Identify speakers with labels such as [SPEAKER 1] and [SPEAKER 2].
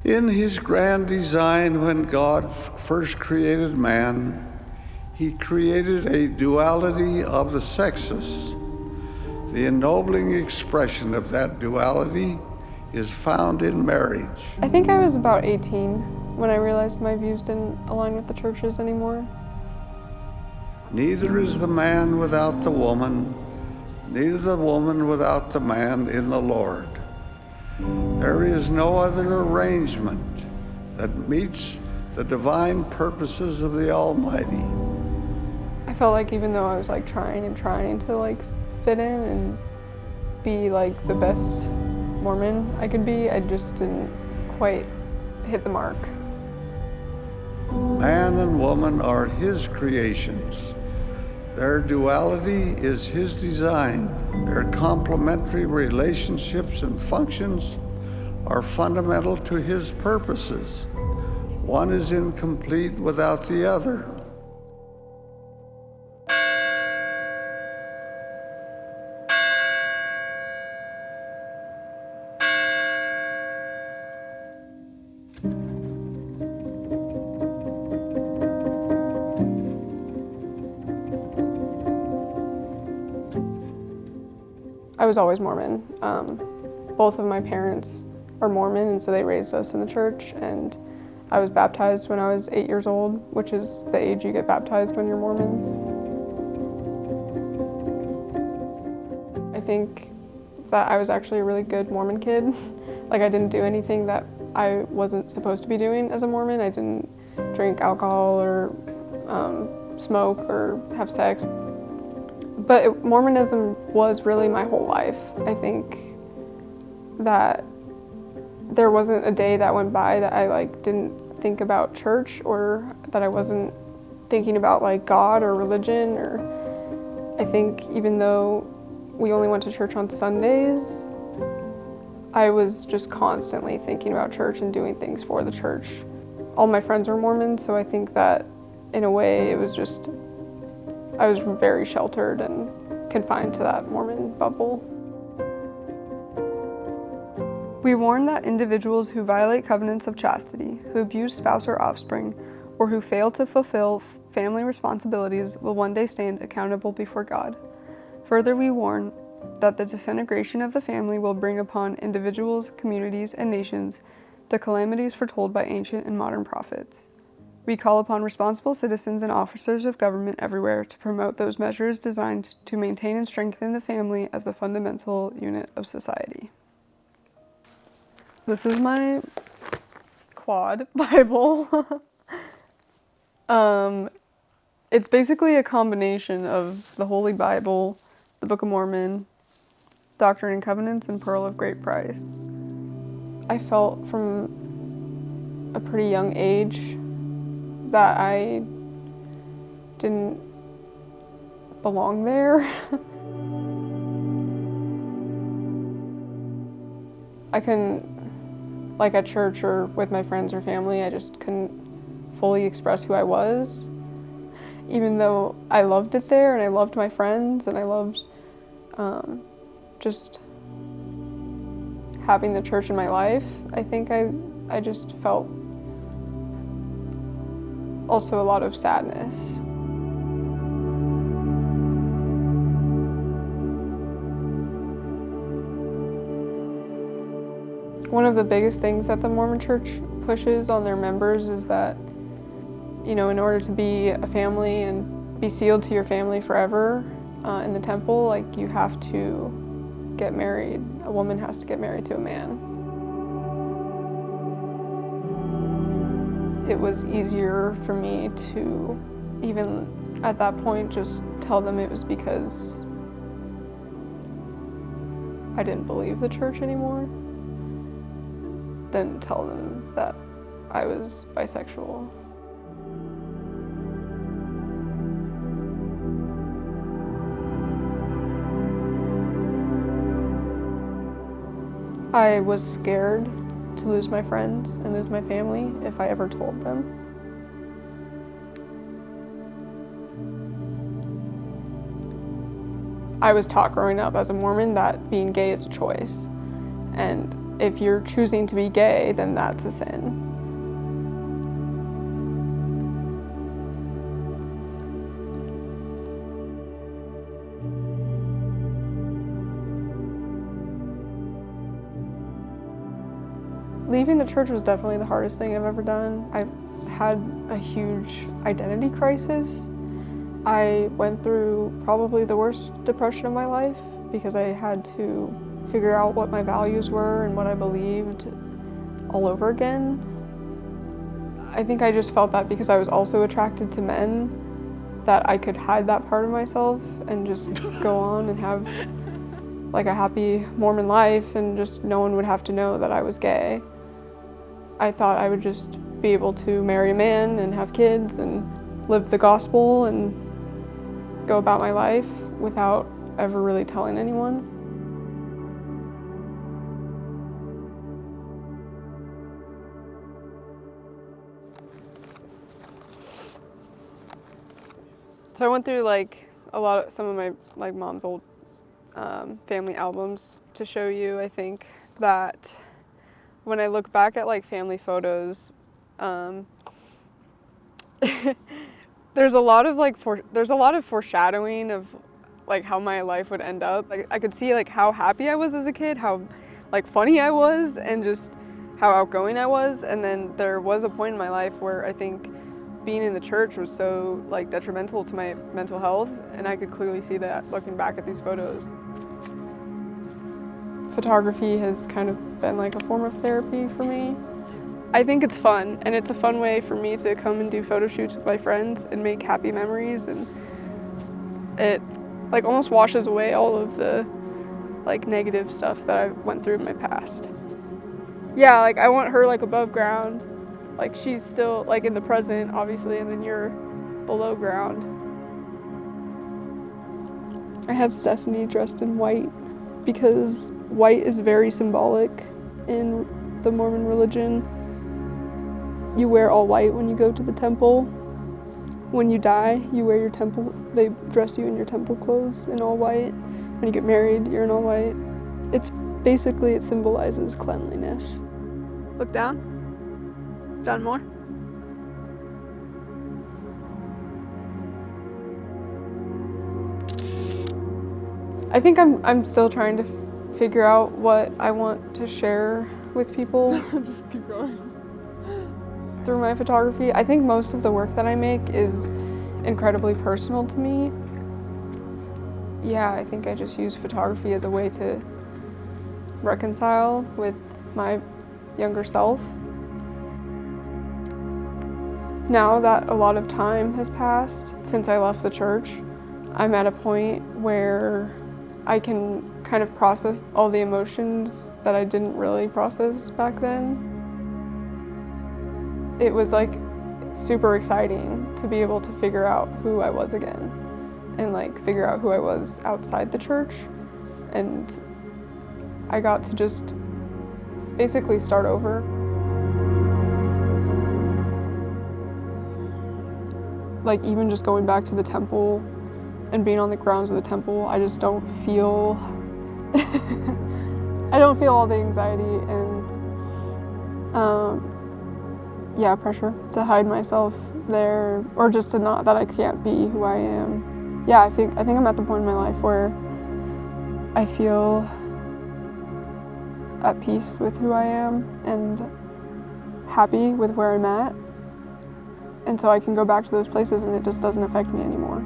[SPEAKER 1] In his grand design, when God first created man, he created a duality of the sexes. The ennobling expression of that duality is found in marriage.
[SPEAKER 2] I think I was about 18 when I realized my views didn't align with the church's anymore.
[SPEAKER 1] Neither is the man without the woman, neither the woman without the man in the Lord. There is no other arrangement that meets the divine purposes of the Almighty.
[SPEAKER 2] I felt like even though I was trying to fit in and be the best Mormon I could be, I just didn't quite hit the mark.
[SPEAKER 1] Man and woman are his creations. Their duality is his design. Their complementary relationships and functions are fundamental to his purposes. One is incomplete without the other.
[SPEAKER 2] I was always Mormon. Both of my parents are Mormon, and so they raised us in the church, and I was baptized when I was 8 years old, which is the age you get baptized when you're Mormon. I think that I was actually a really good Mormon kid. I didn't do anything that I wasn't supposed to be doing as a Mormon. I didn't drink alcohol or smoke or have sex. But Mormonism was really my whole life. I think that there wasn't a day that went by that I didn't think about church, or that I wasn't thinking about God or religion. Or I think even though we only went to church on Sundays, I was just constantly thinking about church and doing things for the church. All my friends were Mormon, so I think that in a way it was just, I was very sheltered and confined to that Mormon bubble. We warn that individuals who violate covenants of chastity, who abuse spouse or offspring, or who fail to fulfill family responsibilities will one day stand accountable before God. Further, we warn that the disintegration of the family will bring upon individuals, communities, and nations the calamities foretold by ancient and modern prophets. We call upon responsible citizens and officers of government everywhere to promote those measures designed to maintain and strengthen the family as the fundamental unit of society. This is my quad Bible. It's basically a combination of the Holy Bible, the Book of Mormon, Doctrine and Covenants, and Pearl of Great Price. I felt from a pretty young age that I didn't belong there. I couldn't, at church or with my friends or family, I just couldn't fully express who I was. Even though I loved it there and I loved my friends and I loved just having the church in my life, I think I just felt also a lot of sadness. One of the biggest things that the Mormon Church pushes on their members is that, in order to be a family and be sealed to your family forever in the temple, you have to get married. A woman has to get married to a man. It was easier for me to, even at that point, just tell them it was because I didn't believe the church anymore, than tell them that I was bisexual. I was scared to lose my friends and lose my family if I ever told them. I was taught growing up as a Mormon that being gay is a choice, and if you're choosing to be gay, then that's a sin. Leaving the church was definitely the hardest thing I've ever done. I've had a huge identity crisis. I went through probably the worst depression of my life because I had to figure out what my values were and what I believed all over again. I think I just felt that because I was also attracted to men, that I could hide that part of myself and just go on and have like a happy Mormon life, and just no one would have to know that I was gay. I thought I would just be able to marry a man and have kids and live the gospel and go about my life without ever really telling anyone. So I went through some of my mom's old family albums to show you. I think that when I look back at family photos, there's a lot of foreshadowing of how my life would end up. I could see how happy I was as a kid, how funny I was, and just how outgoing I was. And then there was a point in my life where I think being in the church was so detrimental to my mental health, and I could clearly see that looking back at these photos. Photography has kind of been a form of therapy for me. I think it's fun, and it's a fun way for me to come and do photo shoots with my friends and make happy memories, and it almost washes away all of the negative stuff that I went through in my past. Yeah, I want her above ground. She's still in the present, obviously, and then you're below ground. I have Stephanie dressed in white because white is very symbolic in the Mormon religion. You wear all white when you go to the temple. When you die, you wear your temple, they dress you in your temple clothes in all white. When you get married, you're in all white. It symbolizes cleanliness. Look down. Down more. I think I'm still trying to figure out what I want to share with people. Just keep going. Through my photography. I think most of the work that I make is incredibly personal to me. Yeah, I think I just use photography as a way to reconcile with my younger self. Now that a lot of time has passed since I left the church, I'm at a point where I can kind of process all the emotions that I didn't really process back then. It was super exciting to be able to figure out who I was again and figure out who I was outside the church. And I got to just basically start over. Even just going back to the temple and being on the grounds of the temple, I just don't feel I don't feel all the anxiety and pressure to hide myself there, or just to not that I can't be who I am. Yeah, I think I'm at the point in my life where I feel at peace with who I am and happy with where I'm at. And so I can go back to those places and it just doesn't affect me anymore.